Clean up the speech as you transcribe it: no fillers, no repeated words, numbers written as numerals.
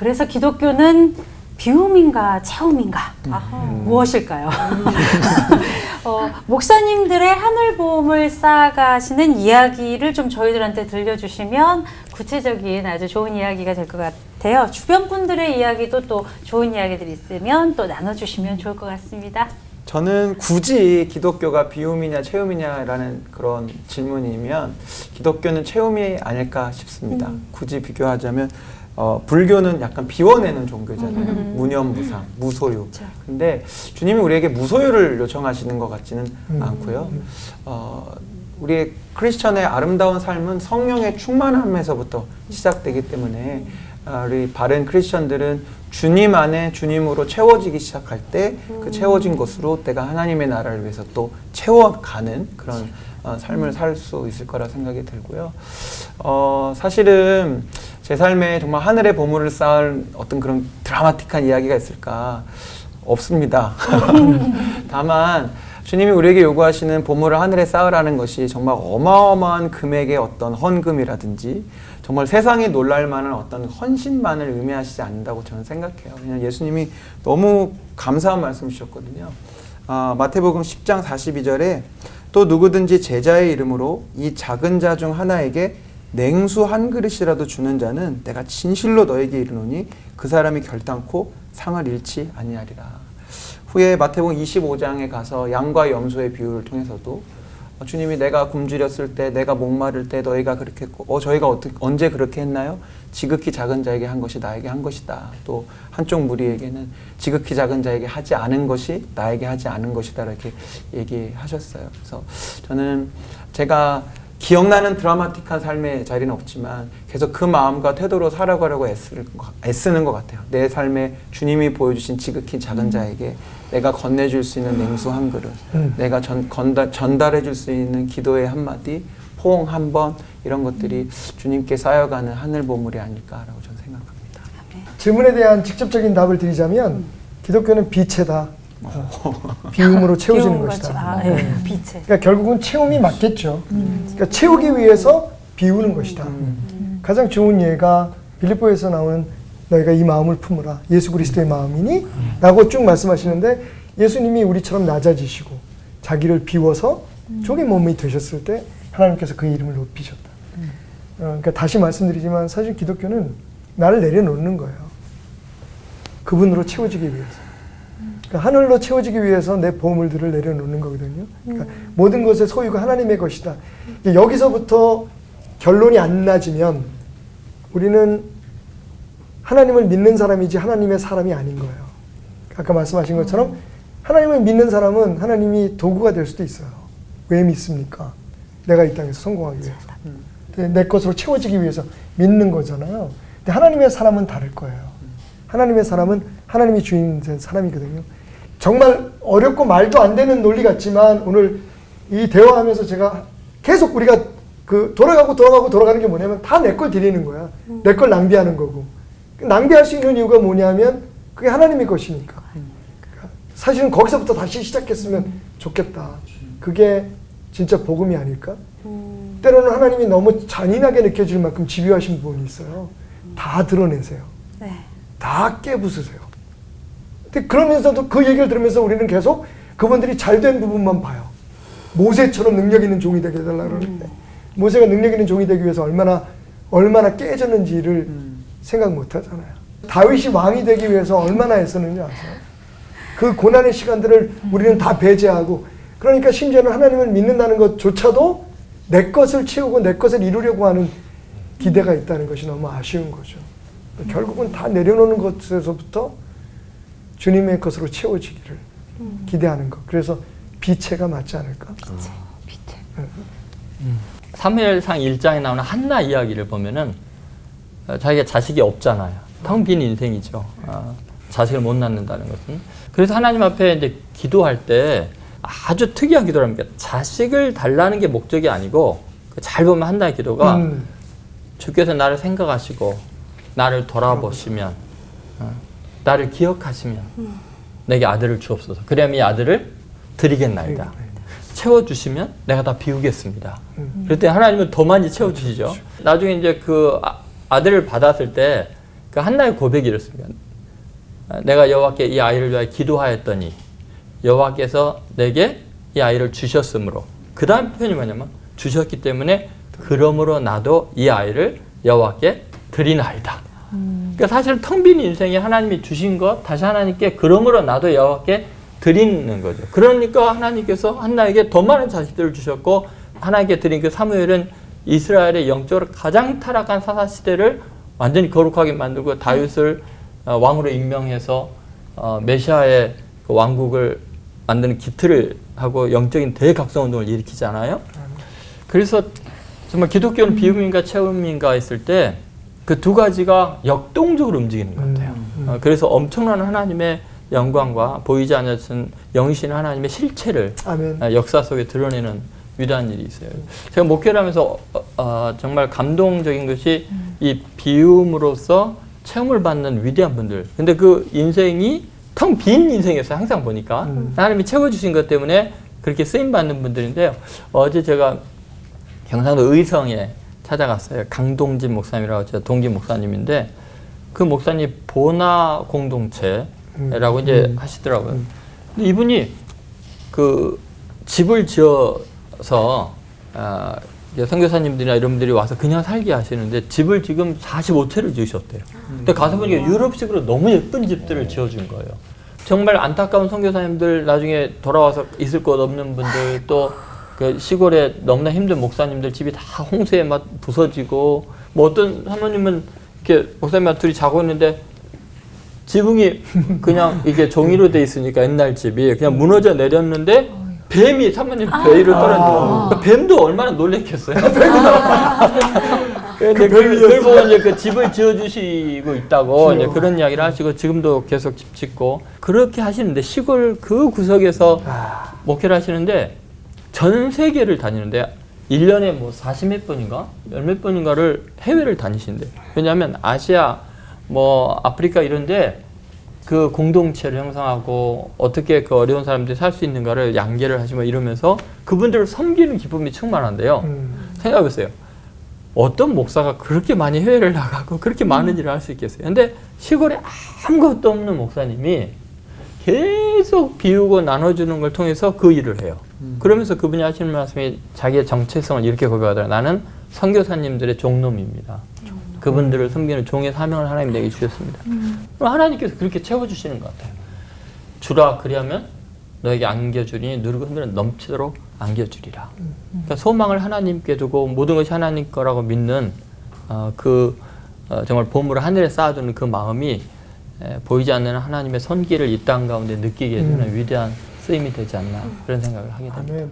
그래서 기독교는 비움인가 채움인가 무엇일까요? 목사님들의 하늘보험을 쌓아가시는 이야기를 좀 저희들한테 들려주시면 구체적인 아주 좋은 이야기가 될 것 같아요. 주변 분들의 이야기도 또 좋은 이야기들이 있으면 또 나눠주시면 좋을 것 같습니다. 저는 굳이 기독교가 비움이냐 채움이냐라는 그런 질문이면 기독교는 채움이 아닐까 싶습니다. 굳이 비교하자면 불교는 약간 비워내는 종교잖아요. 무념무상, 무소유. 근데 주님이 우리에게 무소유를 요청하시는 것 같지는 않고요. 우리의 크리스천의 아름다운 삶은 성령의 충만함에서부터 시작되기 때문에 우리 바른 크리스천들은 주님 안에 주님으로 채워지기 시작할 때 그 채워진 것으로 내가 하나님의 나라를 위해서 또 채워가는 그런 삶을 살 수 있을 거라 생각이 들고요. 사실은 제 삶에 정말 하늘의 보물을 쌓을 어떤 그런 드라마틱한 이야기가 있을까? 없습니다. 다만 주님이 우리에게 요구하시는 보물을 하늘에 쌓으라는 것이 정말 어마어마한 금액의 어떤 헌금이라든지 정말 세상이 놀랄 만한 어떤 헌신만을 의미하시지 않는다고 저는 생각해요. 왜냐하면 예수님이 너무 감사한 말씀 주셨거든요. 마태복음 10장 42절에 또 누구든지 제자의 이름으로 이 작은 자 중 하나에게 냉수 한 그릇이라도 주는 자는 내가 진실로 너에게 이르노니 그 사람이 결단코 상을 잃지 아니하리라. 후에 마태복음 25장에 가서 양과 염소의 비유를 통해서도 주님이 내가 굶주렸을 때, 내가 목마를 때 너희가 그렇게 했고, 저희가 언제 그렇게 했나요? 지극히 작은 자에게 한 것이 나에게 한 것이다. 또 한쪽 무리에게는 지극히 작은 자에게 하지 않은 것이 나에게 하지 않은 것이다. 이렇게 얘기하셨어요. 그래서 저는 제가 기억나는 드라마틱한 삶의 자리는 없지만 계속 그 마음과 태도로 살아가려고 애쓰는 것 같아요. 내 삶에 주님이 보여주신 지극히 작은 자에게 내가 건네줄 수 있는 냉수 한 그릇, 내가 전달해줄 수 있는 기도의 한마디, 포옹 한 번, 이런 것들이 주님께 쌓여가는 하늘 보물이 아닐까라고 저는 생각합니다. 질문에 대한 직접적인 답을 드리자면 기독교는 빛이다. 비움으로 채워지는 것이다. 빛에. 그러니까 결국은 채움이 맞겠죠. 그러니까 채우기 위해서 비우는 것이다. 가장 좋은 예가 빌립보에서 나오는 너희가 이 마음을 품으라. 예수 그리스도의 마음이니? 라고 쭉 말씀하시는데 예수님이 우리처럼 낮아지시고 자기를 비워서 종의 몸이 되셨을 때 하나님께서 그 이름을 높이셨다. 그러니까 다시 말씀드리지만 사실 기독교는 나를 내려놓는 거예요. 그분으로 채워지기 위해서. 그러니까 하늘로 채워지기 위해서 내 보물들을 내려놓는 거거든요. 그러니까 모든 것의 소유가 하나님의 것이다. 여기서부터 결론이 안 나지면 우리는 하나님을 믿는 사람이지 하나님의 사람이 아닌 거예요. 아까 말씀하신 것처럼 하나님을 믿는 사람은 하나님이 도구가 될 수도 있어요. 왜 믿습니까? 내가 이 땅에서 성공하기 위해서. 내 것으로 채워지기 위해서 믿는 거잖아요. 근데 하나님의 사람은 다를 거예요. 하나님의 사람은 하나님이 주인 된 사람이거든요. 정말 어렵고 말도 안 되는 논리 같지만 오늘 이 대화하면서 제가 계속 우리가 돌아가는 게 뭐냐면 다 내 걸 드리는 거야. 내 걸 낭비하는 거고. 낭비할 수 있는 이유가 뭐냐면 그게 하나님의 것이니까. 사실은 거기서부터 다시 시작했으면 좋겠다. 그게 진짜 복음이 아닐까? 때로는 하나님이 너무 잔인하게 느껴질 만큼 집요하신 부분이 있어요. 다 드러내세요. 네. 다 깨부수세요. 근데 그러면서도 그 얘기를 들으면서 우리는 계속 그분들이 잘된 부분만 봐요. 모세처럼 능력 있는 종이 되게 해달라고 그러는데 모세가 능력 있는 종이 되기 위해서 얼마나 깨졌는지를 생각 못 하잖아요. 다윗이 왕이 되기 위해서 얼마나 애썼는지 아세요? 그 고난의 시간들을 우리는 다 배제하고 그러니까 심지어는 하나님을 믿는다는 것조차도 내 것을 채우고 내 것을 이루려고 하는 기대가 있다는 것이 너무 아쉬운 거죠. 결국은 다 내려놓는 것에서부터 주님의 것으로 채워지기를 기대하는 것. 그래서 비체가 맞지 않을까? 빛에. 사무엘상 1장에 나오는 한나 이야기를 보면은 자기가 자식이 없잖아요. 텅 빈 인생이죠. 자식을 못 낳는다는 것은. 그래서 하나님 앞에 이제 기도할 때 아주 특이한 기도를 합니다. 자식을 달라는 게 목적이 아니고 잘 보면 한나의 기도가 주께서 나를 생각하시고 나를 돌아보시면 나를 기억하시면 내게 아들을 주옵소서. 그러면 이 아들을 드리겠나이다. 채워주시면 내가 다 비우겠습니다. 그럴 때 하나님은 더 많이 채워주시죠. 나중에 이제 그 아들을 받았을 때 그 한나의 고백이 이렇습니다. 내가 여호와께 이 아이를 위하여 기도하였더니 여호와께서 내게 이 아이를 주셨으므로, 그 다음 표현이 뭐냐면 주셨기 때문에 그러므로 나도 이 아이를 여호와께 드리나이다. 그러니까 사실 텅 빈 인생에 하나님이 주신 것 다시 하나님께 그러므로 나도 여호와께 드리는 거죠. 그러니까 하나님께서 한나에게 더 많은 자식들을 주셨고, 하나님께 드린 그 사무엘은 이스라엘의 영적으로 가장 타락한 사사시대를 완전히 거룩하게 만들고 다윗을 왕으로 임명해서 메시아의 그 왕국을 만드는 기틀을 하고 영적인 대각성운동을 일으키잖아요. 그래서 정말 기독교는 비움인가 체험인가 했을 때 그 두 가지가 역동적으로 움직이는 것 같아요. 그래서 엄청난 하나님의 영광과 보이지 않았던 영이신 하나님의 실체를 아멘. 역사 속에 드러내는 위대한 일이 있어요. 제가 목회를 하면서 정말 감동적인 것이 이 비움으로써 체험을 받는 위대한 분들. 근데 그 인생이 텅 빈 인생이었어요. 항상 보니까 하나님이 채워주신 것 때문에 그렇게 쓰임받는 분들인데요. 어제 제가 경상도 의성에 찾아갔어요. 강동진 목사님이라고, 제가 동기 목사님인데 그 목사님 보나 공동체라고 이제 하시더라고요. 근데 이분이 그 집을 지어서 선교사님들이나 이런 분들이 와서 그냥 살게 하시는데 집을 지금 45채를 지으셨대요. 근데 가서 보니까 유럽식으로 너무 예쁜 집들을 지어준 거예요. 정말 안타까운 선교사님들, 나중에 돌아와서 있을 곳 없는 분들, 또 그 시골에 너무나 힘든 목사님들 집이 다 홍수에 막 부서지고, 뭐 어떤 사모님은 이렇게 목사님과 둘이 자고 있는데 지붕이 그냥 이게 종이로 돼 있으니까 옛날 집이 그냥 무너져 내렸는데 뱀이 사모님 배 위로 떨어져. 그러니까 뱀도 얼마나 놀랬겠어요. 근데 그걸 보고 이제 그 집을 지어주시고 있다고 이제 그런 이야기를 하시고, 지금도 계속 집 짓고 그렇게 하시는데, 시골 그 구석에서 목회를 하시는데 전 세계를 다니는데 1년에 뭐 40몇 번인가? 몇 번인가를 해외를 다니신대. 왜냐하면 아시아, 뭐 아프리카 이런데 그 공동체를 형성하고 어떻게 그 어려운 사람들이 살 수 있는가를 양계를 하시고 이러면서 그분들을 섬기는 기쁨이 충만한데요. 생각해보세요. 어떤 목사가 그렇게 많이 해외를 나가고 그렇게 많은 일을 할 수 있겠어요. 근데 시골에 아무것도 없는 목사님이 계속 비우고 나눠주는 걸 통해서 그 일을 해요. 그러면서 그분이 하시는 말씀이 자기의 정체성을 이렇게 고백하더라. 나는 선교사님들의 종놈입니다. 그분들을 섬기는 종의 사명을 하나님 내게 주셨습니다. 그럼 하나님께서 그렇게 채워주시는 것 같아요. 주라 그리하면 너에게 안겨주리니 누르고 흔들면 넘치도록 안겨주리라. 그러니까 소망을 하나님께 두고 모든 것이 하나님 거라고 믿는 정말 보물을 하늘에 쌓아두는 그 마음이 보이지 않는 하나님의 손길을 이 땅 가운데 느끼게 해주는 위대한 쓰임이 되지 않나, 그런 생각을 하게 됩니다. 아멘.